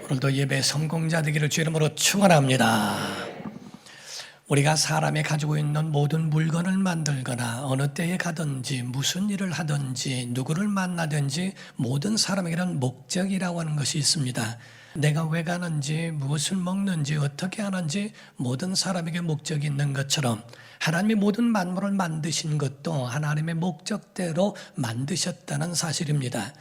오늘도 예배 성공자 되기를 주 이름으로 축원합니다. 우리가 사람이 가지고 있는 모든 물건을 만들거나 어느 때에 가든지 무슨 일을 하든지 누구를 만나든지 모든 사람에게는 목적이라고 하는 것이 있습니다. 내가 왜 가는지 무엇을 먹는지 어떻게 하는지 모든 사람에게 목적이 있는 것처럼 하나님이 모든 만물을 만드신 것도 하나님의 목적대로 만드셨다는 사실입니다.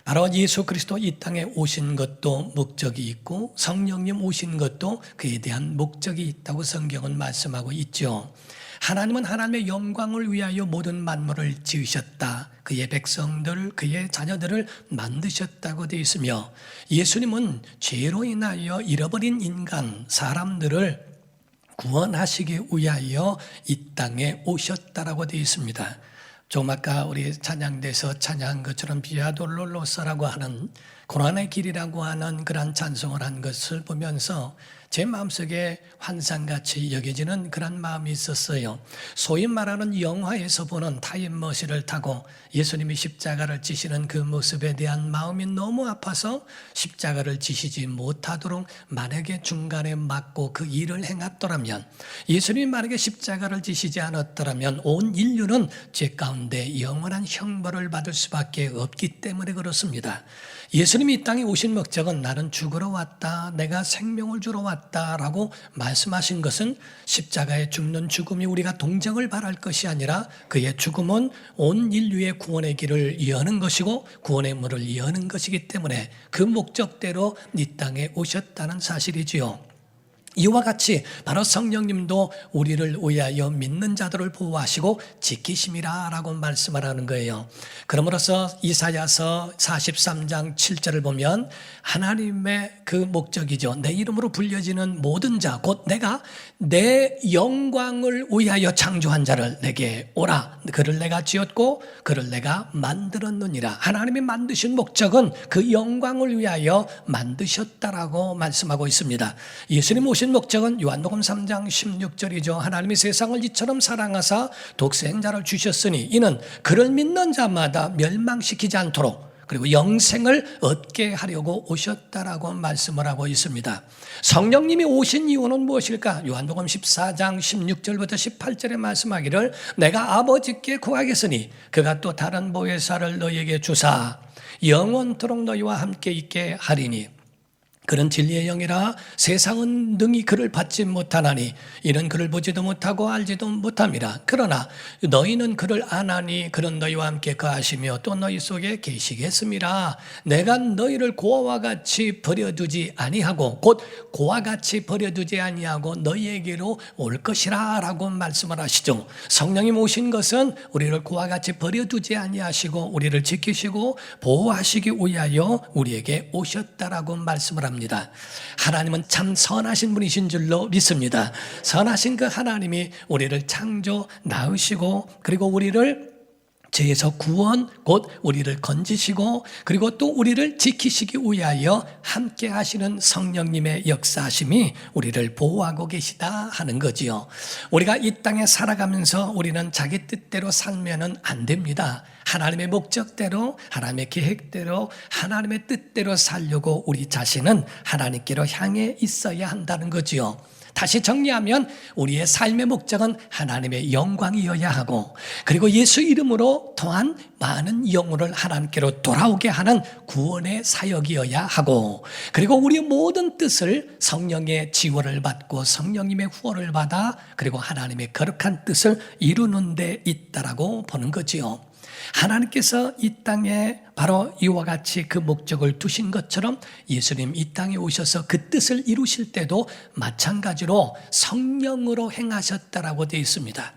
바로 예수 그리스도 이 땅에 오신 것도 목적이 있고 성령님 오신 것도 그에 대한 목적이 있다고 성경은 말씀하고 있죠. 하나님은 하나님의 영광을 위하여 모든 만물을 지으셨다. 그의 백성들, 그의 자녀들을 만드셨다고 되어 있으며 예수님은 죄로 인하여 잃어버린 인간, 사람들을 구원하시기 위하여 이 땅에 오셨다라고 되어 있습니다. 좀 아까 우리 찬양대에서 찬양한 것처럼 비아돌로로서라고 하는 고난의 길이라고 하는 그런 찬송을 한 것을 보면서 제 마음속에 환상같이 여겨지는 그런 마음이 있었어요. 소위 말하는 영화에서 보는 타임머신을 타고 예수님이 십자가를 지시는 그 모습에 대한 마음이 너무 아파서 십자가를 지시지 못하도록 만약에 중간에 막고 그 일을 행했더라면, 예수님이 만약에 십자가를 지시지 않았더라면 온 인류는 죄 가운데 영원한 형벌을 받을 수밖에 없기 때문에 그렇습니다. 예수님이 이 땅에 오신 목적은 나는 죽으러 왔다, 내가 생명을 주러 왔다라고 말씀하신 것은 십자가에 죽는 죽음이 우리가 동정을 바랄 것이 아니라 그의 죽음은 온 인류의 구원의 길을 여는 것이고 구원의 문을 여는 것이기 때문에 그 목적대로 이 땅에 오셨다는 사실이지요. 이와 같이 바로 성령님도 우리를 위하여 믿는 자들을 보호하시고 지키심이라 라고 말씀을 하는 거예요. 그러므로서 이사야서 43장 7절을 보면 하나님의 그 목적이죠. 내 이름으로 불려지는 모든 자, 곧 내가 내 영광을 위하여 창조한 자를 내게 오라. 그를 내가 지었고 그를 내가 만들었느니라. 하나님이 만드신 목적은 그 영광을 위하여 만드셨다라고 말씀하고 있습니다. 예수님 오신 목적은 요한복음 3장 16절이죠. 하나님이 세상을 이처럼 사랑하사 독생자를 주셨으니 이는 그를 믿는 자마다 멸망시키지 않도록 그리고 영생을 얻게 하려고 오셨다라고 말씀을 하고 있습니다. 성령님이 오신 이유는 무엇일까? 요한복음 14장 16절부터 18절에 말씀하기를 내가 아버지께 구하겠으니 그가 또 다른 보혜사를 너희에게 주사 영원토록 너희와 함께 있게 하리니 그는 진리의 영이라 세상은 능히 그를 받지 못하나니 이는 그를 보지도 못하고 알지도 못함이라. 그러나 너희는 그를 아나니 그는 너희와 함께 거하시며 또 너희 속에 계시겠음이라. 내가 너희를 고아와 같이 버려두지 아니하고 곧 고아와 같이 버려두지 아니하고 너희에게로 올 것이라 라고 말씀을 하시죠. 성령님 오신 것은 우리를 고아와 같이 버려두지 아니하시고 우리를 지키시고 보호하시기 위하여 우리에게 오셨다라고 말씀을 합니다. 하나님은 참 선하신 분이신 줄로 믿습니다. 선하신 그 하나님이 우리를 창조, 낳으시고 그리고 우리를 죄에서 구원, 곧 우리를 건지시고 그리고 또 우리를 지키시기 위하여 함께 하시는 성령님의 역사하심이 우리를 보호하고 계시다 하는 거지요. 우리가 이 땅에 살아가면서 우리는 자기 뜻대로 살면은 안 됩니다. 하나님의 목적대로, 하나님의 계획대로, 하나님의 뜻대로 살려고 우리 자신은 하나님께로 향해 있어야 한다는 거지요. 다시 정리하면 우리의 삶의 목적은 하나님의 영광이어야 하고 그리고 예수 이름으로 또한 많은 영혼을 하나님께로 돌아오게 하는 구원의 사역이어야 하고 그리고 우리의 모든 뜻을 성령의 지원을 받고 성령님의 후원을 받아 그리고 하나님의 거룩한 뜻을 이루는 데 있다라고 보는 거지요. 하나님께서 이 땅에 바로 이와 같이 그 목적을 두신 것처럼 예수님 이 땅에 오셔서 그 뜻을 이루실 때도 마찬가지로 성령으로 행하셨다라고 되어 있습니다.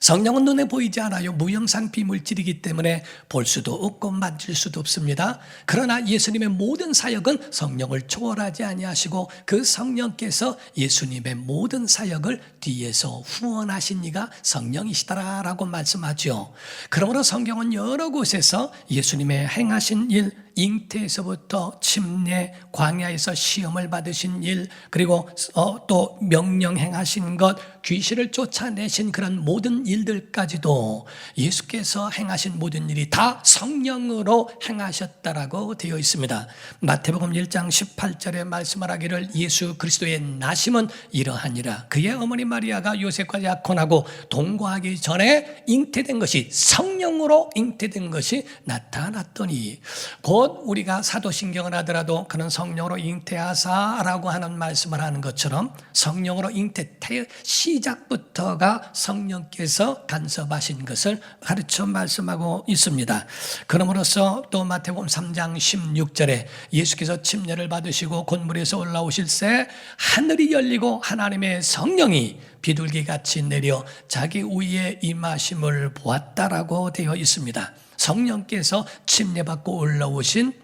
성령은 눈에 보이지 않아요. 무형상 비물질이기 때문에 볼 수도 없고 만질 수도 없습니다. 그러나 예수님의 모든 사역은 성령을 초월하지 아니하시고 그 성령께서 예수님의 모든 사역을 뒤에서 후원하신 이가 성령이시다라고 말씀하죠. 그러므로 성경은 여러 곳에서 예수님의 행하신 일, 잉태에서부터 침례, 광야에서 시험을 받으신 일, 그리고 또 명령 행하신 것, 귀신을 쫓아내신 그런 모든 일들까지도 예수께서 행하신 모든 일이 다 성령으로 행하셨다라고 되어 있습니다. 마태복음 1장 18절에 말씀을 하기를 예수 그리스도의 나심은 이러하니라. 그의 어머니 마리아가 요셉과 약혼하고 동거하기 전에 잉태된 것이 성령으로 잉태된 것이 나타났더니, 곧 우리가 사도신경을 하더라도 그는 성령으로 잉태하사라고 하는 말씀을 하는 것처럼 성령으로 시작부터가 성령께서 간섭하신 것을 가르쳐 말씀하고 있습니다. 그러므로서 또 마태복음 3장 16절에 예수께서 침례를 받으시고 곤물에서 올라오실새 하늘이 열리고 하나님의 성령이 비둘기같이 내려 자기 위에 임하심을 보았다라고 되어 있습니다. 성령께서 침례받고 올라오신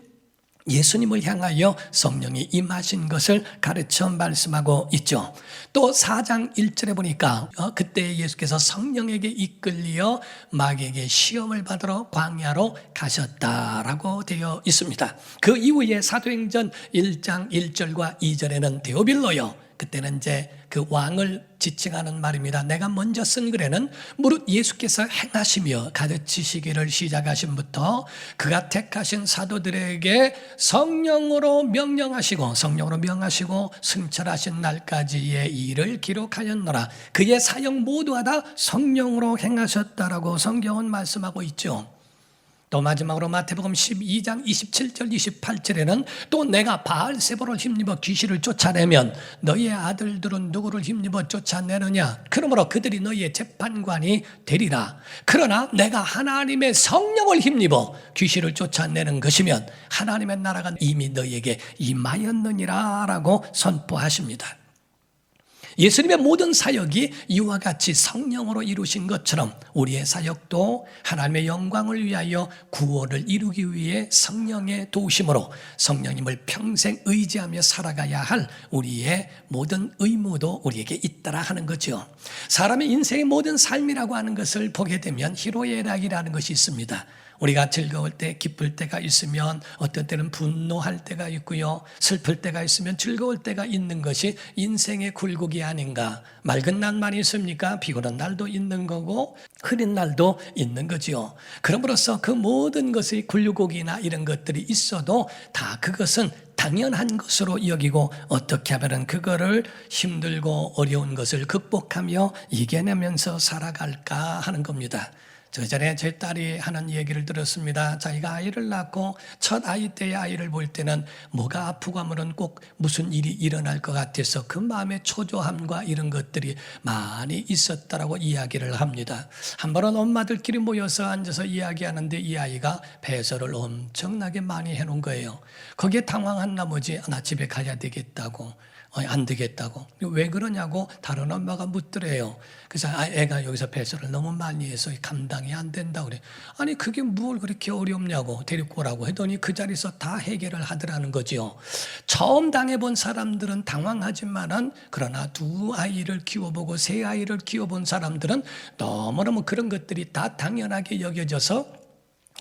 예수님을 향하여 성령이 임하신 것을 가르쳐 말씀하고 있죠. 또 4장 1절에 보니까 그때 예수께서 성령에게 이끌려 마귀에게 시험을 받으러 광야로 가셨다라고 되어 있습니다. 그 이후에 사도행전 1장 1절과 2절에는 데오빌로요, 그때는 이제 그 왕을 지칭하는 말입니다. 내가 먼저 쓴 글에는 무릇 예수께서 행하시며 가르치시기를 시작하신부터 그가 택하신 사도들에게 성령으로 명령하시고 승천하신 날까지의 일을 기록하였노라. 그의 사역 모두가 다 성령으로 행하셨다라고 성경은 말씀하고 있죠. 또 마지막으로 마태복음 12장 27절 28절에는 또 내가 바알세보를 힘입어 귀신을 쫓아내면 너희의 아들들은 누구를 힘입어 쫓아내느냐? 그러므로 그들이 너희의 재판관이 되리라. 그러나 내가 하나님의 성령을 힘입어 귀신을 쫓아내는 것이면 하나님의 나라가 이미 너희에게 임하였느니라 라고 선포하십니다. 예수님의 모든 사역이 이와 같이 성령으로 이루신 것처럼 우리의 사역도 하나님의 영광을 위하여 구원을 이루기 위해 성령의 도우심으로 성령님을 평생 의지하며 살아가야 할 우리의 모든 의무도 우리에게 있다라 하는 거죠. 사람의 인생의 모든 삶이라고 하는 것을 보게 되면 희로애락이라는 것이 있습니다. 우리가 즐거울 때, 기쁠 때가 있으면 어떤 때는 분노할 때가 있고요, 슬플 때가 있으면 즐거울 때가 있는 것이 인생의 굴곡이 아닌가. 맑은 날만 있습니까? 비오는 날도 있는 거고 흐린 날도 있는 거지요. 그럼으로써 그 모든 것의 굴곡이나 이런 것들이 있어도 다 그것은 당연한 것으로 여기고 어떻게 하면 그거를 힘들고 어려운 것을 극복하며 이겨내면서 살아갈까 하는 겁니다. 저 전에 제 딸이 하는 얘기를 들었습니다. 자기가 아이를 낳고 첫 아이 때의 아이를 볼 때는 뭐가 아프고 하면은 꼭 무슨 일이 일어날 것 같아서 그 마음의 초조함과 이런 것들이 많이 있었다라고 이야기를 합니다. 한 번은 엄마들끼리 모여서 앉아서 이야기하는데 이 아이가 배설을 엄청나게 많이 해놓은 거예요. 거기에 당황한 나머지 나 집에 가야 되겠다고, 안 되겠다고. 왜 그러냐고 다른 엄마가 묻더래요. 그래서 애가 여기서 배설을 너무 많이 해서 감당이 안 된다고 그래. 아니 그게 뭘 그렇게 어렵냐고, 데리고 오라고 했더니 그 자리에서 다 해결을 하더라는 거죠. 처음 당해본 사람들은 당황하지만은 그러나 두 아이를 키워보고 세 아이를 키워본 사람들은 너무너무 그런 것들이 다 당연하게 여겨져서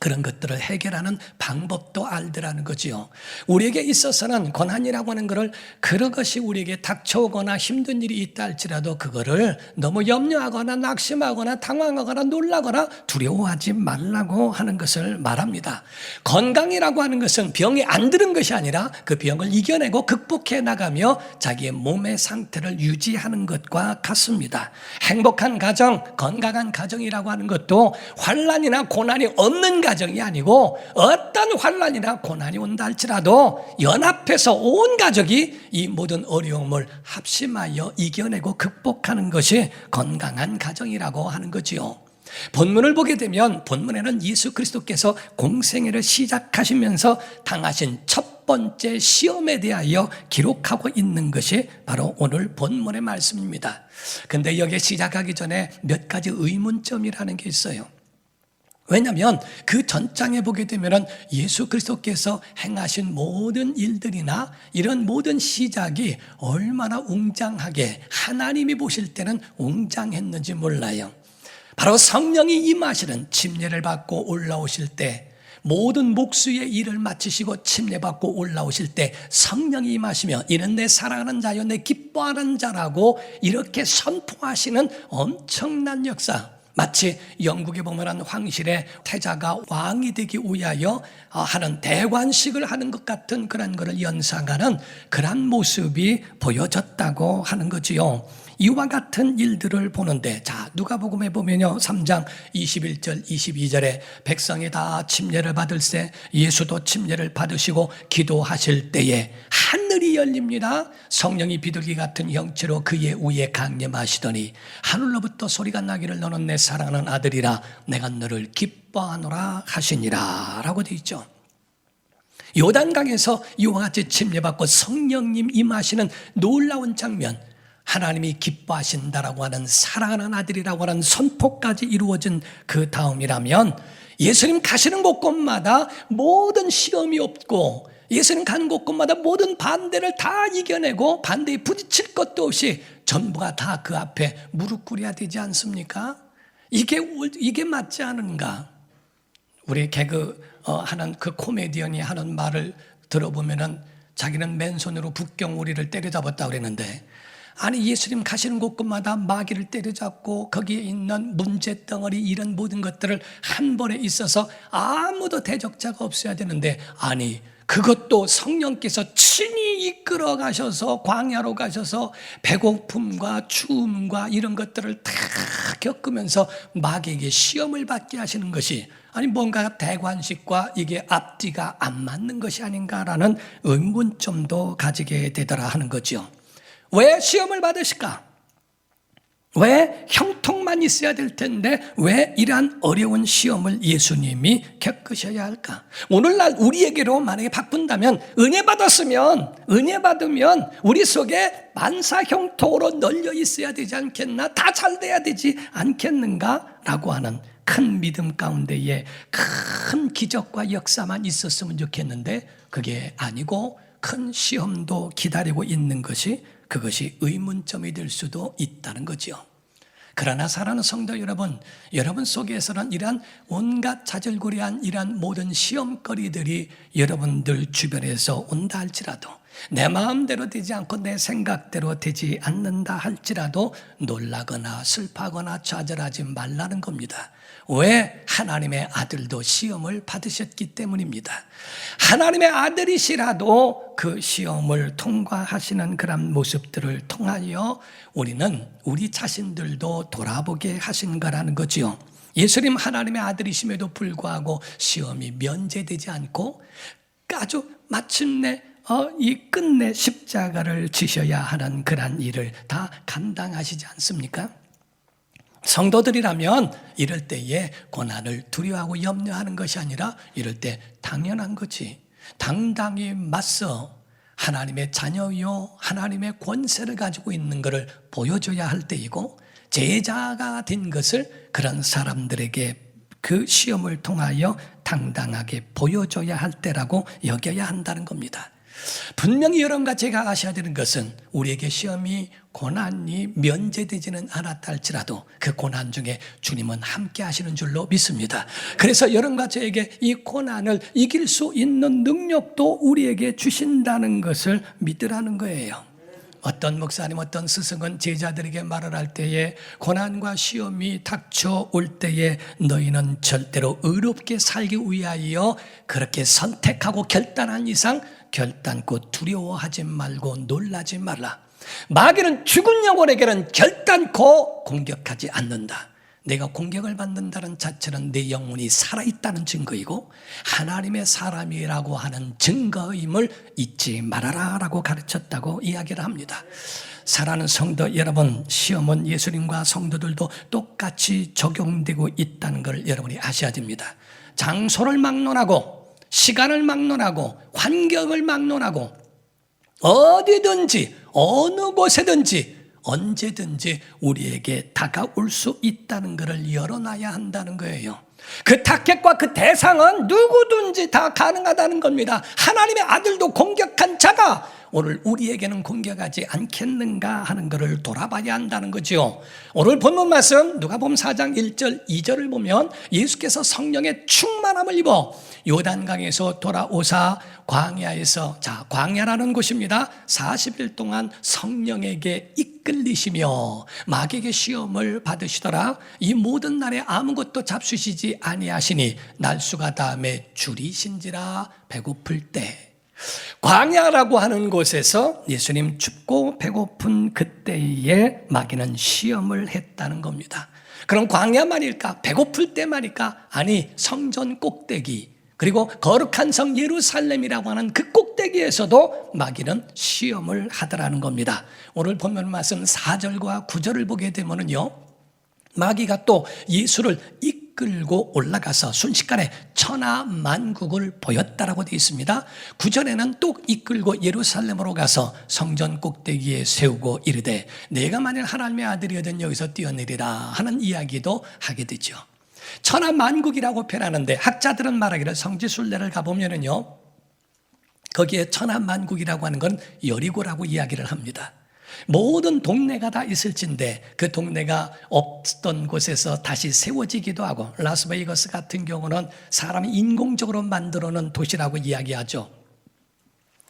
그런 것들을 해결하는 방법도 알더라는 거지요. 우리에게 있어서는 고난이라고 하는 것을 그것이 우리에게 닥쳐오거나 힘든 일이 있다 할지라도 그거를 너무 염려하거나 낙심하거나 당황하거나 놀라거나 두려워하지 말라고 하는 것을 말합니다. 건강이라고 하는 것은 병이 안 드는 것이 아니라 그 병을 이겨내고 극복해 나가며 자기의 몸의 상태를 유지하는 것과 같습니다. 행복한 가정, 건강한 가정이라고 하는 것도 환난이나 고난이 없는 가정이 아니고 어떤 환난이나 고난이 온다 할지라도 연합해서 온 가족이 이 모든 어려움을 합심하여 이겨내고 극복하는 것이 건강한 가정이라고 하는 거지요. 본문을 보게 되면 본문에는 예수 그리스도께서 공생애를 시작하시면서 당하신 첫 번째 시험에 대하여 기록하고 있는 것이 바로 오늘 본문의 말씀입니다. 근데 여기에 시작하기 전에 몇 가지 의문점이라는 게 있어요. 왜냐하면 그 전장에 보게 되면 예수 그리스도께서 행하신 모든 일들이나 이런 모든 시작이 얼마나 웅장하게 하나님이 보실 때는 웅장했는지 몰라요. 바로 성령이 임하시는 침례를 받고 올라오실 때 모든 목수의 일을 마치시고 침례받고 올라오실 때 성령이 임하시며 이는 내 사랑하는 자요 내 기뻐하는 자라고 이렇게 선포하시는 엄청난 역사. 마치 영국에 보면 황실에 태자가 왕이 되기 위하여 하는 대관식을 하는 것 같은 그런 것을 연상하는 그런 모습이 보여졌다고 하는 거지요. 이와 같은 일들을 보는데, 자, 누가복음에 보면요 3장 21절 22절에 백성이 다 침례를 받을세 예수도 침례를 받으시고 기도하실 때에 하늘이 열립니다. 성령이 비둘기 같은 형체로 그의 위에 강림하시더니 하늘로부터 소리가 나기를 너는 내 사랑하는 아들이라 내가 너를 기뻐하노라 하시니라 라고 되어 있죠. 요단강에서 이와 같이 침례받고 성령님 임하시는 놀라운 장면, 하나님이 기뻐하신다라고 하는 사랑하는 아들이라고 하는 선포까지 이루어진 그 다음이라면 예수님 가시는 곳곳마다 모든 시험이 없고 예수님 가는 곳곳마다 모든 반대를 다 이겨내고 반대에 부딪힐 것도 없이 전부가 다 그 앞에 무릎 꿇어야 되지 않습니까? 이게 맞지 않은가? 우리 개그 하는 그 코미디언이 하는 말을 들어보면은 자기는 맨손으로 북경오리를 때려잡았다고 그랬는데, 아니 예수님 가시는 곳곳마다 마귀를 때려잡고 거기에 있는 문제덩어리 이런 모든 것들을 한 번에 있어서 아무도 대적자가 없어야 되는데, 아니 그것도 성령께서 친히 이끌어 가셔서 광야로 가셔서 배고픔과 추움과 이런 것들을 다 겪으면서 마귀에게 시험을 받게 하시는 것이, 아니 뭔가 대관식과 이게 앞뒤가 안 맞는 것이 아닌가라는 의문점도 가지게 되더라 하는 거죠. 왜 시험을 받으실까? 왜 형통만 있어야 될 텐데 왜 이러한 어려운 시험을 예수님이 겪으셔야 할까? 오늘날 우리에게로 만약에 바꾼다면 은혜 받으면 우리 속에 만사 형통으로 널려 있어야 되지 않겠나? 다 잘 돼야 되지 않겠는가? 라고 하는 큰 믿음 가운데에 큰 기적과 역사만 있었으면 좋겠는데 그게 아니고 큰 시험도 기다리고 있는 것이, 그것이 의문점이 될 수도 있다는 거죠. 그러나 사랑하는 성도 여러분, 여러분 속에서는 이러한 온갖 자질구레한 이러한 모든 시험거리들이 여러분들 주변에서 온다 할지라도, 내 마음대로 되지 않고 내 생각대로 되지 않는다 할지라도 놀라거나 슬퍼하거나 좌절하지 말라는 겁니다. 왜? 하나님의 아들도 시험을 받으셨기 때문입니다. 하나님의 아들이시라도 그 시험을 통과하시는 그런 모습들을 통하여 우리는 우리 자신들도 돌아보게 하신 거라는 거지요. 예수님 하나님의 아들이심에도 불구하고 시험이 면제되지 않고 아주 마침내 이 끝내 십자가를 지셔야 하는 그런 일을 다 감당하시지 않습니까? 성도들이라면 이럴 때에 고난을 두려워하고 염려하는 것이 아니라 이럴 때 당연한 거지. 당당히 맞서 하나님의 자녀요 하나님의 권세를 가지고 있는 것을 보여줘야 할 때이고, 제자가 된 것을 그런 사람들에게 그 시험을 통하여 당당하게 보여줘야 할 때라고 여겨야 한다는 겁니다. 분명히 여러분과 제가 아셔야 되는 것은 우리에게 시험이 고난이 면제되지는 않았다 할지라도 그 고난 중에 주님은 함께 하시는 줄로 믿습니다. 그래서 여러분과 저에게 이 고난을 이길 수 있는 능력도 우리에게 주신다는 것을 믿으라는 거예요. 어떤 목사님, 어떤 스승은 제자들에게 말을 할 때에 고난과 시험이 닥쳐올 때에 너희는 절대로 의롭게 살기 위하여 그렇게 선택하고 결단한 이상 결단코 두려워하지 말고 놀라지 말라. 마귀는 죽은 영혼에게는 결단코 공격하지 않는다. 내가 공격을 받는다는 자체는 내 영혼이 살아있다는 증거이고 하나님의 사람이라고 하는 증거임을 잊지 말아라 라고 가르쳤다고 이야기를 합니다. 사랑하는 성도 여러분, 시험은 예수님과 성도들도 똑같이 적용되고 있다는 걸 여러분이 아셔야 됩니다. 장소를 막론하고 시간을 막론하고 환경을 막론하고 어디든지 어느 곳에든지 언제든지 우리에게 다가올 수 있다는 것을 열어놔야 한다는 거예요. 그 타겟과 그 대상은 누구든지 다 가능하다는 겁니다. 하나님의 아들도 공격한 자가 오늘 우리에게는 공격하지 않겠는가 하는 것을 돌아봐야 한다는 거죠. 오늘 본문 말씀 누가복음 4장 1절 2절을 보면 예수께서 성령의 충만함을 입어 요단강에서 돌아오사 광야에서, 광야라는 곳입니다, 40일 동안 성령에게 이끌리시며 마귀에게 시험을 받으시더라. 이 모든 날에 아무것도 잡수시지 아니하시니 날수가 다음에 줄이신지라. 배고플 때, 광야라고 하는 곳에서 예수님 춥고 배고픈 그때에 마귀는 시험을 했다는 겁니다. 그럼 광야만일까? 배고플 때만일까? 아니, 성전 꼭대기, 그리고 거룩한 성 예루살렘이라고 하는 그 꼭대기에서도 마귀는 시험을 하더라는 겁니다. 오늘 본문 말씀 4절과 9절을 보게 되면요, 마귀가 또 예수를 이끌고 올라가서 순식간에 천하만국을 보였다라고 되어 있습니다. 9절에는 또 이끌고 예루살렘으로 가서 성전 꼭대기에 세우고 이르되 내가 만일 하나님의 아들이거든 여기서 뛰어내리라 하는 이야기도 하게 되죠. 천하만국이라고 표현하는데 학자들은 말하기를 성지순례를 가보면은요, 거기에 천하만국이라고 하는 건 여리고라고 이야기를 합니다. 모든 동네가 다 있을진데 그 동네가 없던 곳에서 다시 세워지기도 하고, 라스베이거스 같은 경우는 사람이 인공적으로 만들어 놓은 도시라고 이야기하죠.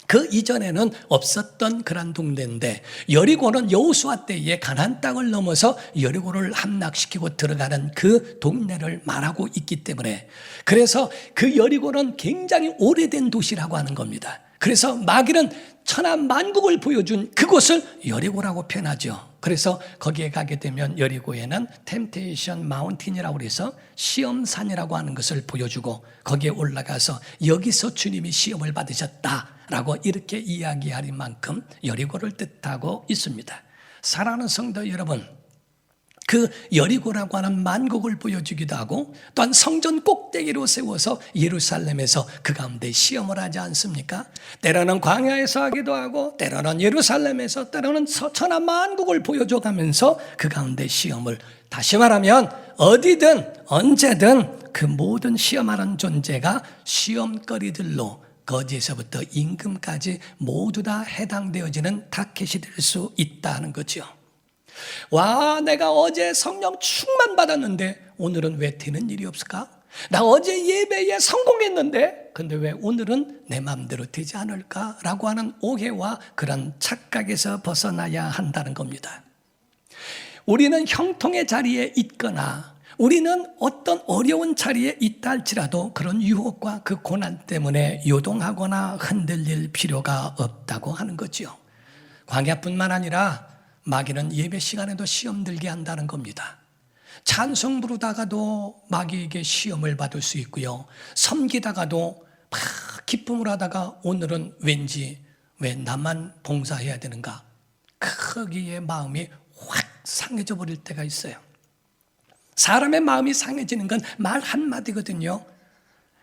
그 이전에는 없었던 그런 동네인데, 여리고는 여호수아 때에 가나안 땅을 넘어서 여리고를 함락시키고 들어가는 그 동네를 말하고 있기 때문에, 그래서 그 여리고는 굉장히 오래된 도시라고 하는 겁니다. 그래서 마귀는 천하만국을 보여준 그곳을 여리고라고 표현하죠. 그래서 거기에 가게 되면 여리고에는 템테이션 마운틴이라고 해서 시험산이라고 하는 것을 보여주고, 거기에 올라가서 여기서 주님이 시험을 받으셨다라고 이렇게 이야기할 만큼 여리고를 뜻하고 있습니다. 사랑하는 성도 여러분, 그 여리고라고 하는 만국을 보여주기도 하고, 또한 성전 꼭대기로 세워서 예루살렘에서 그 가운데 시험을 하지 않습니까? 때로는 광야에서 하기도 하고, 때로는 예루살렘에서, 때로는 천하만국을 보여줘가면서 그 가운데 시험을, 다시 말하면 어디든 언제든 그 모든 시험하는 존재가 시험거리들로 거지에서부터 임금까지 모두 다 해당되어지는 타켓이 될 수 있다는 거죠. 와, 내가 어제 성령 충만 받았는데 오늘은 왜 되는 일이 없을까? 나 어제 예배에 성공했는데 근데 왜 오늘은 내 마음대로 되지 않을까라고 하는 오해와 그런 착각에서 벗어나야 한다는 겁니다. 우리는 형통의 자리에 있거나 우리는 어떤 어려운 자리에 있다 할지라도 그런 유혹과 그 고난 때문에 요동하거나 흔들릴 필요가 없다고 하는 거죠. 광야뿐만 아니라 마귀는 예배 시간에도 시험 들게 한다는 겁니다. 찬송 부르다가도 마귀에게 시험을 받을 수 있고요, 섬기다가도 막 기쁨을 하다가 오늘은 왠지 왜 나만 봉사해야 되는가, 거기에 마음이 확 상해져 버릴 때가 있어요. 사람의 마음이 상해지는 건 말 한마디거든요.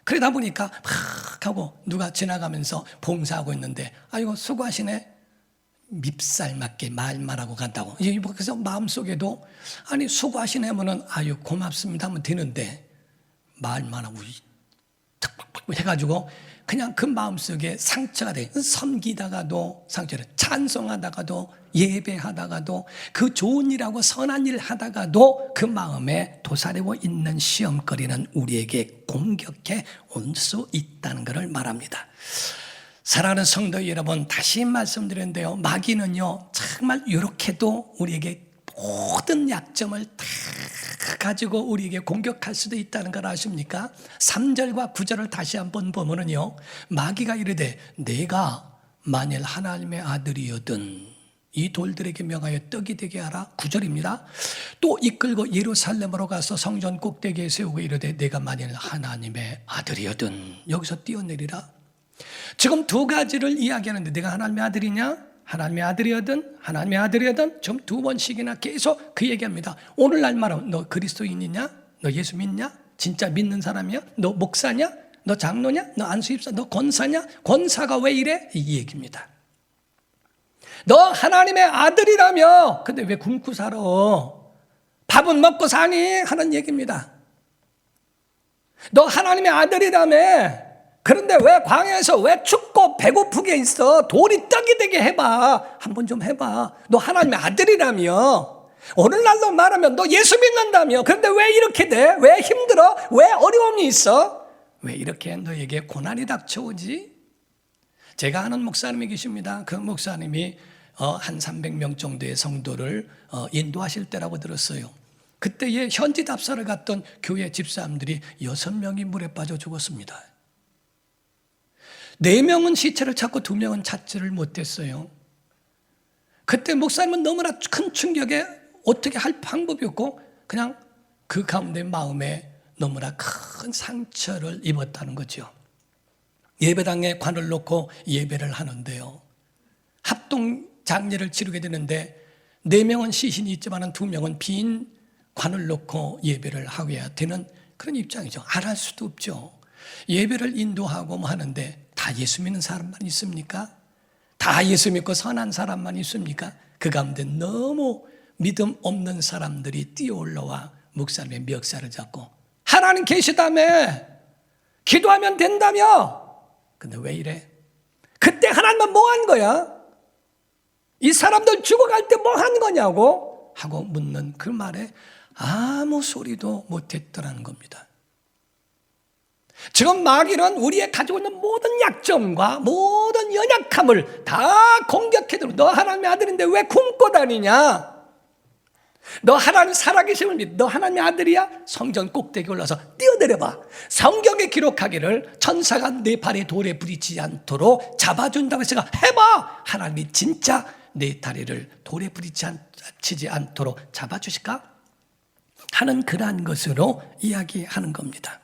그러다 보니까 막 하고 누가 지나가면서 봉사하고 있는데 아이고 수고하시네, 밉살 맞게 말만 하고 간다고. 그래서 마음속에도 아니 수고하시네 하면은 아유 고맙습니다 하면 되는데 말만 하고 탁탁탁 해가지고 그냥 그 마음속에 상처가 돼. 섬기다가도 상처를, 찬송하다가도, 예배하다가도, 그 좋은 일하고 선한 일 하다가도 그 마음에 도사리고 있는 시험거리는 우리에게 공격해 올 수 있다는 것을 말합니다. 사랑하는 성도 여러분, 다시 말씀드렸는데요, 마귀는요 정말 이렇게도 우리에게 모든 약점을 다 가지고 우리에게 공격할 수도 있다는 걸 아십니까? 3절과 9절을 다시 한번 보면은요, 마귀가 이르되 내가 만일 하나님의 아들이거든 이 돌들에게 명하여 떡이 되게 하라. 9절입니다. 또 이끌고 예루살렘으로 가서 성전 꼭대기에 세우고 이르되 내가 만일 하나님의 아들이거든 여기서 뛰어내리라. 지금 두 가지를 이야기하는데, 내가 하나님의 아들이냐, 하나님의 아들이거든, 하나님의 아들이거든, 좀 두 번씩이나 계속 그 얘기합니다. 오늘날 말하면 너 그리스도인이냐, 너 예수 믿냐, 진짜 믿는 사람이야, 너 목사냐, 너 장로냐, 너 안수입사, 너 권사냐, 권사가 왜 이래, 이 얘기입니다. 너 하나님의 아들이라며 근데 왜 굶고 살아, 밥은 먹고 사니 하는 얘기입니다. 너 하나님의 아들이라며 그런데 왜 광야에서 왜 춥고 배고프게 있어? 돌이 떡이 되게 해봐. 한번 좀 해봐. 너 하나님의 아들이라며. 오늘날로 말하면 너 예수 믿는다며. 그런데 왜 이렇게 돼? 왜 힘들어? 왜 어려움이 있어? 왜 이렇게 너에게 고난이 닥쳐오지? 제가 아는 목사님이 계십니다. 그 목사님이 한 300명 정도의 성도를 인도하실 때라고 들었어요. 그때에 현지 답사를 갔던 교회 집사람들이 6명이 물에 빠져 죽었습니다. 4명은 시체를 찾고 2명은 찾지를 못했어요. 그때 목사님은 너무나 큰 충격에 어떻게 할 방법이 없고 그냥 그 가운데 마음에 너무나 큰 상처를 입었다는 거죠. 예배당에 관을 놓고 예배를 하는데요, 합동 장례를 치르게 되는데 4명은 시신이 있지만 2명은 빈 관을 놓고 예배를 하고야 되는 그런 입장이죠. 안 할 수도 없죠. 예배를 인도하고 뭐 하는데 다 예수 믿는 사람만 있습니까? 다 예수 믿고 선한 사람만 있습니까? 그 가운데 너무 믿음 없는 사람들이 뛰어올라와 목사님의 멱살을 잡고 하나님 계시다며, 기도하면 된다며. 근데 왜 이래? 그때 하나님은 뭐 한 거야? 이 사람들 죽어갈 때 뭐 한 거냐고 하고 묻는 그 말에 아무 소리도 못했더라는 겁니다. 지금 마귀는 우리의 가지고 있는 모든 약점과 모든 연약함을 다 공격해들고, 너 하나님의 아들인데 왜 굶고 다니냐? 너 하나님 살아계심을 믿, 너 하나님의 아들이야? 성전 꼭대기 올라서 뛰어내려봐. 성경에 기록하기를 천사가 내 발에 돌에 부딪히지 않도록 잡아준다고 해서 해봐. 하나님이 진짜 내 다리를 돌에 부딪히지 않도록 잡아주실까? 하는 그러한 것으로 이야기하는 겁니다.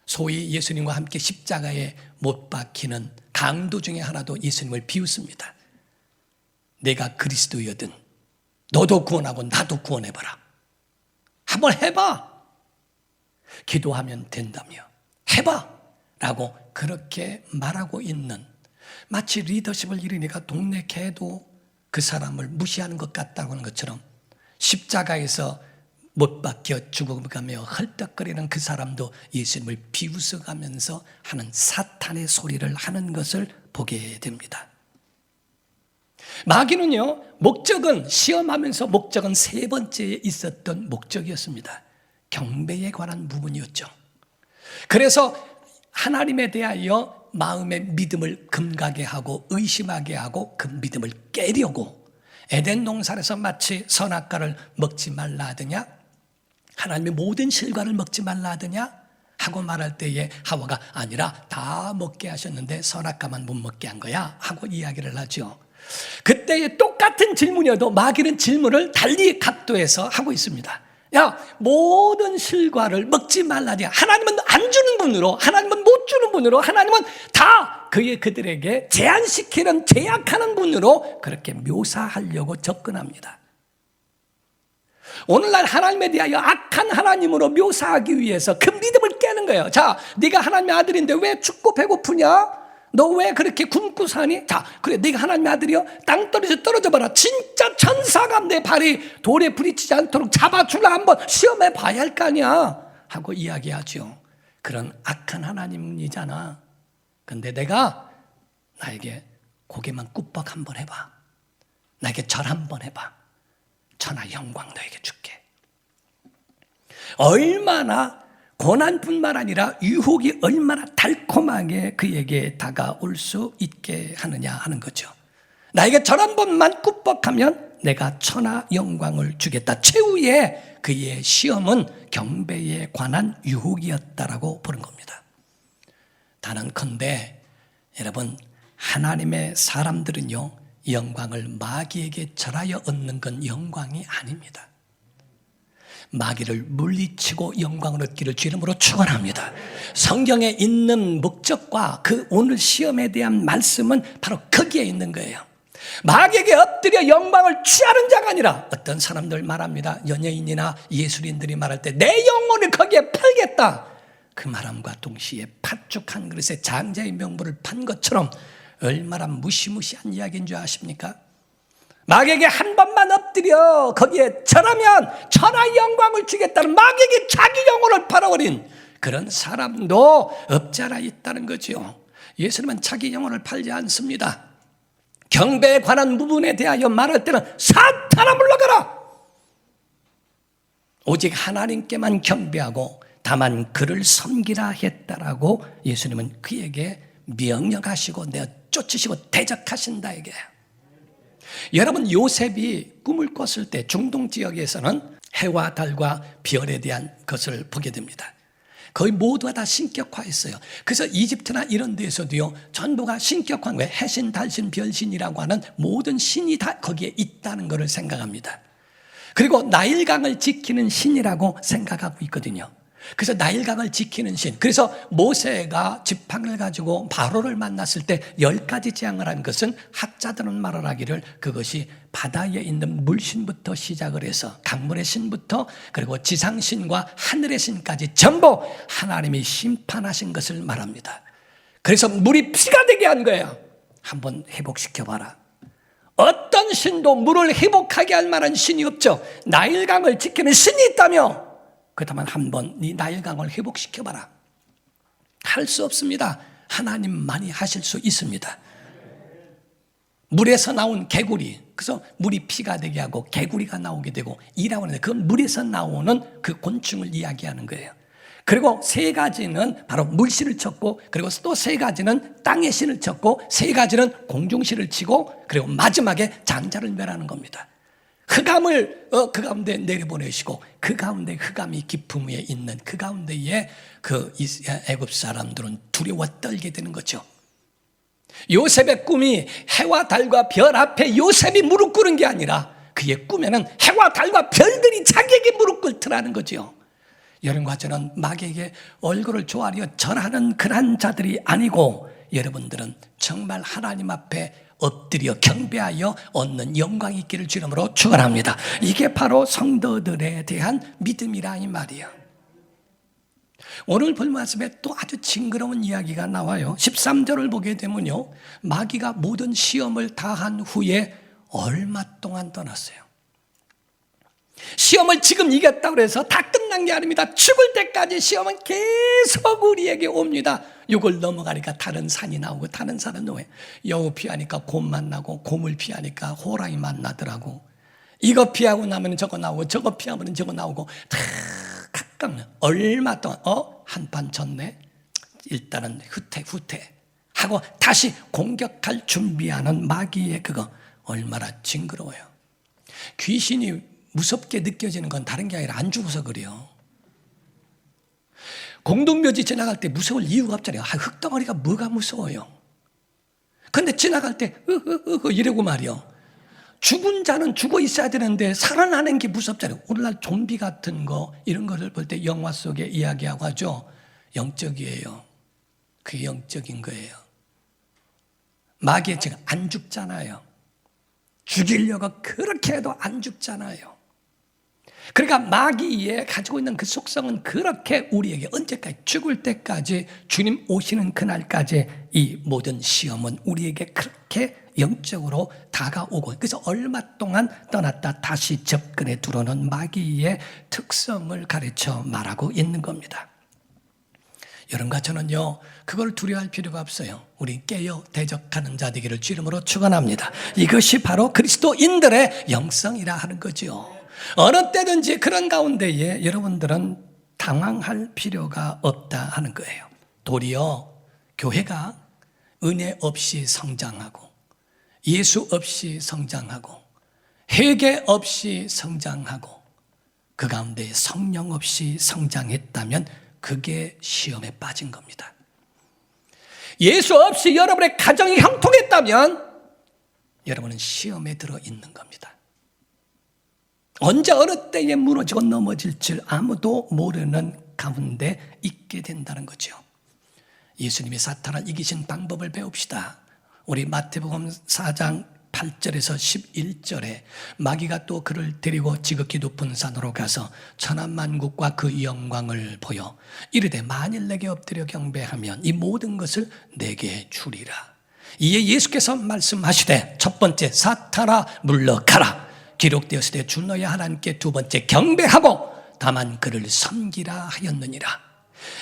소위 예수님과 함께 십자가에 못 박히는 강도 중에 하나도 예수님을 비웃습니다. 내가 그리스도여든 너도 구원하고 나도 구원해봐라. 한번 해봐. 기도하면 된다며. 해봐. 라고 그렇게 말하고 있는, 마치 리더십을 잃으니까 동네 개도 그 사람을 무시하는 것 같다고 하는 것처럼 십자가에서 못 박혀 죽어가며 헐떡거리는 그 사람도 예수님을 비웃어가면서 하는 사탄의 소리를 하는 것을 보게 됩니다. 마귀는요, 목적은, 시험하면서 목적은 3번째에 있었던 목적이었습니다. 경배에 관한 부분이었죠. 그래서 하나님에 대하여 마음의 믿음을 금가게 하고 의심하게 하고 그 믿음을 깨려고, 에덴 동산에서 마치 선악과를 먹지 말라 하더냐, 하나님의 모든 실과를 먹지 말라 하더냐 하고 말할 때에 하와가 아니라 다 먹게 하셨는데 선악과만 못 먹게 한 거야 하고 이야기를 하죠. 그때의 똑같은 질문이어도 마귀는 질문을 달리 각도에서 하고 있습니다. 야, 모든 실과를 먹지 말라냐. 하나님은 안 주는 분으로, 하나님은 못 주는 분으로, 하나님은 다 그들에게 제한시키는, 제약하는 분으로 그렇게 묘사하려고 접근합니다. 오늘날 하나님에 대하여 악한 하나님으로 묘사하기 위해서 그 믿음을 깨는 거예요. 자, 네가 하나님의 아들인데 왜 춥고 배고프냐? 너 왜 그렇게 굶고 사니? 자, 그래, 네가 하나님의 아들이여? 땅떨어져 떨어져 봐라. 진짜 천사가 내 발이 돌에 부딪히지 않도록 잡아주라, 한번 시험해 봐야 할 거 아니야 하고 이야기하죠. 그런 악한 하나님이잖아. 근데 내가 나에게 고개만 꾹뻑 한번 해봐. 나에게 절 한번 해봐. 천하 영광 너에게 줄게. 얼마나 고난뿐만 아니라 유혹이 얼마나 달콤하게 그에게 다가올 수 있게 하느냐 하는 거죠. 나에게 절 한 번만 꾹뻑하면 내가 천하 영광을 주겠다. 최후의 그의 시험은 경배에 관한 유혹이었다라고 보는 겁니다. 단언컨대 여러분, 하나님의 사람들은요, 영광을 마귀에게 절하여 얻는 건 영광이 아닙니다. 마귀를 물리치고 영광을 얻기를 주 이름으로 축원합니다. 성경에 있는 목적과 그 오늘 시험에 대한 말씀은 바로 거기에 있는 거예요. 마귀에게 엎드려 영광을 취하는 자가 아니라, 어떤 사람들 말합니다. 연예인이나 예술인들이 말할 때 내 영혼을 거기에 팔겠다. 그 말함과 동시에 팥죽 한 그릇에 장자의 명분을 판 것처럼 얼마나 무시무시한 이야기인 줄 아십니까? 마귀에게 한 번만 엎드려 거기에 절하면 천하 영광을 주겠다는, 마귀에게 자기 영혼을 팔아버린 그런 사람도 없지 않아 있다는 거죠. 예수님은 자기 영혼을 팔지 않습니다. 경배에 관한 부분에 대하여 말할 때는 사탄아 물러가라! 오직 하나님께만 경배하고 다만 그를 섬기라 했다라고 예수님은 그에게 명령하시고 내어 쫓으시고 대적하신다 이게. 여러분, 요셉이 꿈을 꿨을 때 중동 지역에서는 해와 달과 별에 대한 것을 보게 됩니다. 거의 모두가 다 신격화했어요. 그래서 이집트나 이런 데서도요, 전부가 신격화한 거예요. 해신, 달신, 별신이라고 하는 모든 신이 다 거기에 있다는 것을 생각합니다. 그리고 나일강을 지키는 신이라고 생각하고 있거든요. 그래서 나일강을 지키는 신. 그래서 모세가 지팡이를 가지고 바로를 만났을 때 10가지 재앙을 한 것은 학자들은 말을 하기를 그것이 바다에 있는 물신부터 시작을 해서 강물의 신부터 그리고 지상신과 하늘의 신까지 전부 하나님이 심판하신 것을 말합니다. 그래서 물이 피가 되게 한 거예요. 한번 회복시켜봐라. 어떤 신도 물을 회복하게 할 만한 신이 없죠. 나일강을 지키는 신이 있다며 그렇다면 한번 네 나일강을 회복시켜봐라. 할 수 없습니다. 하나님만이 하실 수 있습니다. 물에서 나온 개구리, 그래서 물이 피가 되게 하고 개구리가 나오게 되고 이라고 하는데 그건 물에서 나오는 그 곤충을 이야기하는 거예요. 그리고 3가지는 바로 물신을 쳤고, 그리고 또 3가지는 땅의 신을 쳤고, 3가지는 공중신을 치고, 그리고 마지막에 장자를 멸하는 겁니다. 흑암을 그 가운데 내려보내시고 그 가운데 흑암이 깊음 위에 있는 그 가운데에 그 애굽 사람들은 두려워 떨게 되는 거죠. 요셉의 꿈이 해와 달과 별 앞에 요셉이 무릎 꿇은 게 아니라 그의 꿈에는 해와 달과 별들이 자기에게 무릎 꿇더라는 거죠. 여러분과 저는 마귀에게 얼굴을 조아려 절하는 그런 자들이 아니고 여러분들은 정말 하나님 앞에 엎드려 경배하여 얻는 영광이 있기를 주름으로 축원합니다. 이게 바로 성도들에 대한 믿음이라 이 말이에요. 오늘 볼 말씀에 또 아주 징그러운 이야기가 나와요. 13절을 보게 되면요, 마귀가 모든 시험을 다 한 후에 얼마 동안 떠났어요. 시험을 지금 이겼다고 해서 다 끝난 게 아닙니다. 죽을 때까지 시험은 계속 우리에게 옵니다. 이걸 넘어가니까 다른 산이 나오고 다른 산은 뭐예요? 여우 피하니까 곰 만나고 곰을 피하니까 호랑이 만나더라고. 이거 피하고 나면 저거 나오고 저거 피하면 저거 나오고 다 각각 얼마 동안 한판 졌네. 일단은 후퇴 하고 다시 공격할 준비하는 마귀의 그거 얼마나 징그러워요. 귀신이 무섭게 느껴지는 건 다른 게 아니라 안 죽어서 그래요. 공동묘지 지나갈 때 무서울 이유가 없잖아요. 흙덩어리가 뭐가 무서워요. 근데 지나갈 때 이러고 말이요. 죽은 자는 죽어 있어야 되는데 살아나는 게 무섭잖아요. 오늘날 좀비 같은 거 이런 거를 볼 때 영화 속에 이야기하고 하죠. 영적이에요. 그게 영적인 거예요. 마귀의 지금 안 죽잖아요. 죽이려고 그렇게 해도 안 죽잖아요. 그러니까 마귀의 가지고 있는 그 속성은 그렇게 우리에게 언제까지 죽을 때까지 주님 오시는 그날까지 이 모든 시험은 우리에게 그렇게 영적으로 다가오고 그래서 얼마 동안 떠났다 다시 접근해 들어오는 마귀의 특성을 가르쳐 말하고 있는 겁니다. 여러분과 저는요 그걸 두려워할 필요가 없어요. 우리 깨어 대적하는 자 되기를 주 이름으로 축원합니다. 이것이 바로 그리스도인들의 영성이라 하는 거죠. 어느 때든지 그런 가운데에 여러분들은 당황할 필요가 없다 하는 거예요. 도리어 교회가 은혜 없이 성장하고 예수 없이 성장하고 회개 없이 성장하고 그 가운데 성령 없이 성장했다면 그게 시험에 빠진 겁니다. 예수 없이 여러분의 가정이 형통했다면 여러분은 시험에 들어 있는 겁니다. 언제 어느 때에 무너지고 넘어질 줄 아무도 모르는 가운데 있게 된다는 거죠. 예수님이 사탄을 이기신 방법을 배웁시다. 우리 마태복음 4장 8절에서 11절에 마귀가 또 그를 데리고 지극히 높은 산으로 가서 천하만국과 그 영광을 보여 이르되 만일 내게 엎드려 경배하면 이 모든 것을 내게 주리라. 이에 예수께서 말씀하시되 첫 번째 사탄아 물러가라. 기록되었으되 주 너의 하나님께 두 번째 경배하고 다만 그를 섬기라 하였느니라.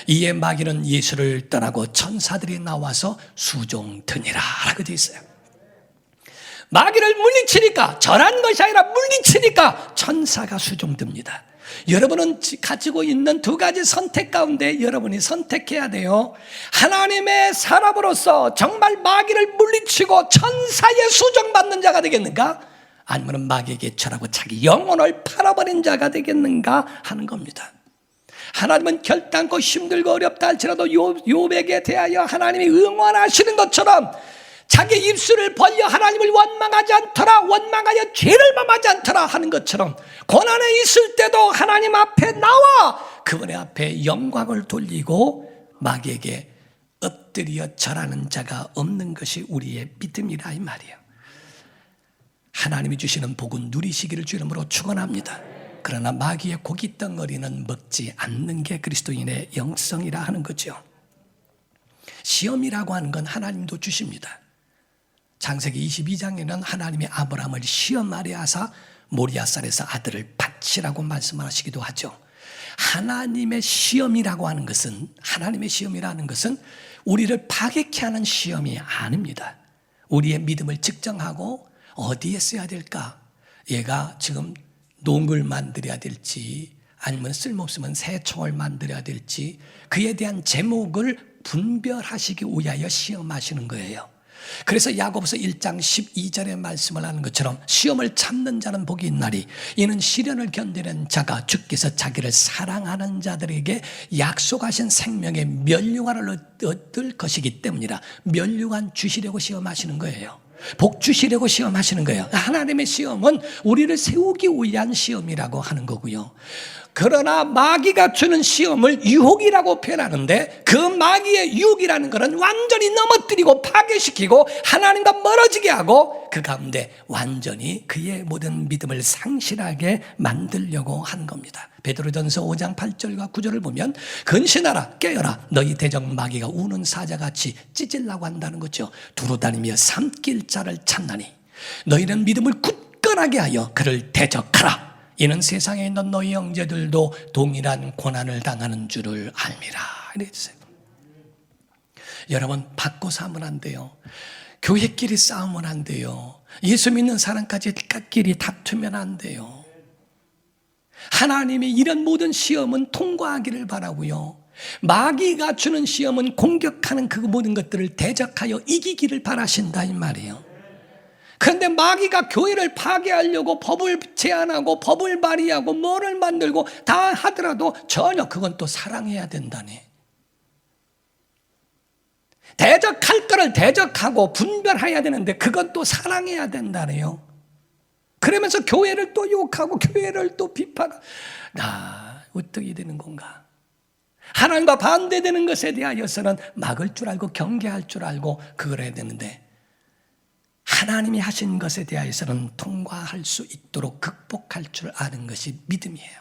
이에 마귀는 예수를 떠나고 천사들이 나와서 수종드니라 라고 되어 있어요. 마귀를 물리치니까, 절한 것이 아니라 물리치니까 천사가 수종듭니다. 여러분은 가지고 있는 두 가지 선택 가운데 여러분이 선택해야 돼요. 하나님의 사람으로서 정말 마귀를 물리치고 천사의 수종받는 자가 되겠는가? 아니면 마귀에게 절하고 자기 영혼을 팔아버린 자가 되겠는가 하는 겁니다. 하나님은 결단코 힘들고 어렵다 할지라도 욥에게 대하여 하나님이 응원하시는 것처럼 자기 입술을 벌려 하나님을 원망하지 않더라, 원망하여 죄를 범하지 않더라 하는 것처럼 고난에 있을 때도 하나님 앞에 나와 그분의 앞에 영광을 돌리고 마귀에게 엎드려 절하는 자가 없는 것이 우리의 믿음이라 이 말이에요. 하나님이 주시는 복은 누리시기를 주 이름으로 축원합니다. 그러나 마귀의 고깃덩어리는 먹지 않는 게 그리스도인의 영성이라 하는 거죠. 시험이라고 하는 건 하나님도 주십니다. 창세기 22장에는 하나님이 아브라함을 시험하려 하사 모리아산에서 아들을 바치라고 말씀하시기도 하죠. 하나님의 시험이라고 하는 것은, 하나님의 시험이라는 것은 우리를 파괴케 하는 시험이 아닙니다. 우리의 믿음을 측정하고 어디에 써야 될까? 얘가 지금 농을 만들어야 될지 아니면 쓸모없으면 새총을 만들어야 될지 그에 대한 제목을 분별하시기 위하여 시험하시는 거예요. 그래서 야고보서 1장 12절의 말씀을 하는 것처럼 시험을 참는 자는 복이 있나니 이는 시련을 견디는 자가 주께서 자기를 사랑하는 자들에게 약속하신 생명의 면류관을 얻을 것이기 때문이라. 면류관 주시려고 시험하시는 거예요. 복 주시려고 시험하시는 거예요. 하나님의 시험은 우리를 세우기 위한 시험이라고 하는 거고요. 그러나 마귀가 주는 시험을 유혹이라고 표현하는데 그 마귀의 유혹이라는 것은 완전히 넘어뜨리고 파괴시키고 하나님과 멀어지게 하고 그 가운데 완전히 그의 모든 믿음을 상실하게 만들려고 하는 겁니다. 베드로전서 5장 8절과 9절을 보면 근신하라 깨어라 너희 대적 마귀가 우는 사자같이 찢으려고 한다는 거죠. 두루다니며 삼킬 자를 찾나니 너희는 믿음을 굳건하게 하여 그를 대적하라. 이는 세상에 있는 너희 형제들도 동일한 고난을 당하는 줄을 알미라. 이랬어요. 여러분 바꿔서 하면 안 돼요. 교회끼리 싸우면 안 돼요. 예수 믿는 사람까지끼리 다투면 안 돼요. 하나님이 이런 모든 시험은 통과하기를 바라고요. 마귀가 주는 시험은 공격하는 그 모든 것들을 대적하여 이기기를 바라신다 이 말이에요. 그런데 마귀가 교회를 파괴하려고 법을 제안하고 법을 발의하고 뭐를 만들고 다 하더라도 전혀 그건 또 사랑해야 된다니. 대적할 거를 대적하고 분별해야 되는데 그건 또 사랑해야 된다네요. 그러면서 교회를 또 욕하고 교회를 또 비판하고 나 어떻게 되는 건가? 하나님과 반대되는 것에 대하여서는 막을 줄 알고 경계할 줄 알고 그걸 해야 되는데 하나님이 하신 것에 대하여서는 통과할 수 있도록 극복할 줄 아는 것이 믿음이에요.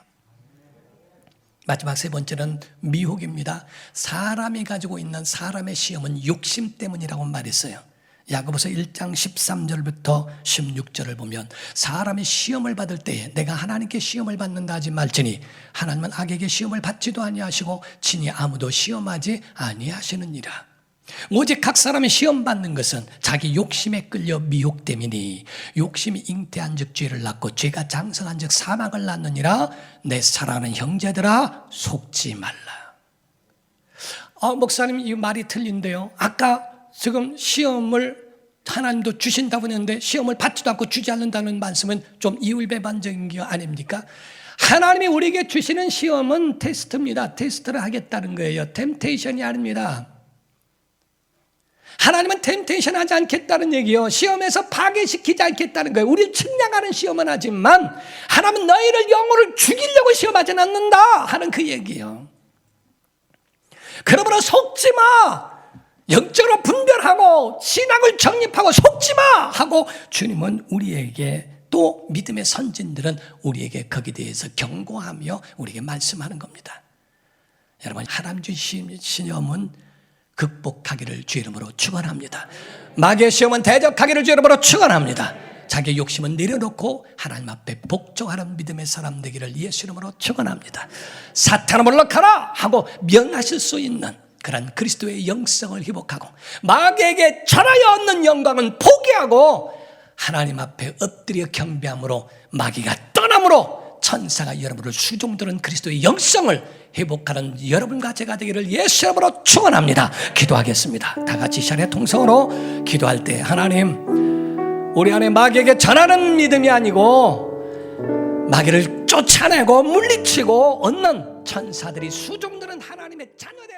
마지막 세 번째는 미혹입니다. 사람이 가지고 있는 사람의 시험은 욕심 때문이라고 말했어요. 야고보서 1장 13절부터 16절을 보면 사람이 시험을 받을 때에 내가 하나님께 시험을 받는다 하지 말지니 하나님은 악에게 시험을 받지도 아니하시고 친히 아무도 시험하지 아니하시느니라. 오직 각 사람이 시험받는 것은 자기 욕심에 끌려 미혹됨이니 욕심이 잉태한 즉 죄를 낳고 죄가 장성한 즉 사망을 낳느니라. 내 사랑하는 형제들아 속지 말라. 목사님 이 말이 틀린데요. 아까 지금 시험을 하나님도 주신다고 했는데 시험을 받지도 않고 주지 않는다는 말씀은 좀 이율배반적인 게 아닙니까? 하나님이 우리에게 주시는 시험은 테스트입니다. 테스트를 하겠다는 거예요. 템테이션이 아닙니다. 하나님은 템테이션 하지 않겠다는 얘기요. 시험에서 파괴시키지 않겠다는 거예요. 우리를 측량하는 시험은 하지만 하나님은 너희를 영혼을 죽이려고 시험하지 않는다 하는 그 얘기예요. 그러므로 속지 마. 영적으로 분별하고 신앙을 정립하고 속지 마 하고 주님은 우리에게 또 믿음의 선진들은 우리에게 거기에 대해서 경고하며 우리에게 말씀하는 겁니다. 여러분 하나님 주신 시험은 극복하기를 주 이름으로 축원합니다. 마귀의 시험은 대적하기를 주 이름으로 축원합니다. 자, 자기 욕심은 내려놓고 하나님 앞에 복종하는 믿음의 사람 되기를 예수 이름으로 축원합니다. 사탄아 물러가라 하고 명하실 수 있는 그런 그리스도의 영성을 회복하고 마귀에게 전하여 얻는 영광은 포기하고 하나님 앞에 엎드려 경배함으로 마귀가 떠남으로 천사가 여러분을 수종드는 그리스도의 영성을 회복하는 여러분과 제가 되기를 예수 이름으로 축원합니다. 기도하겠습니다. 다 같이 시간의 통성으로 기도할 때 하나님, 우리 안에 마귀에게 전하는 믿음이 아니고 마귀를 쫓아내고 물리치고 얻는 천사들이 수종드는 하나님의 자녀들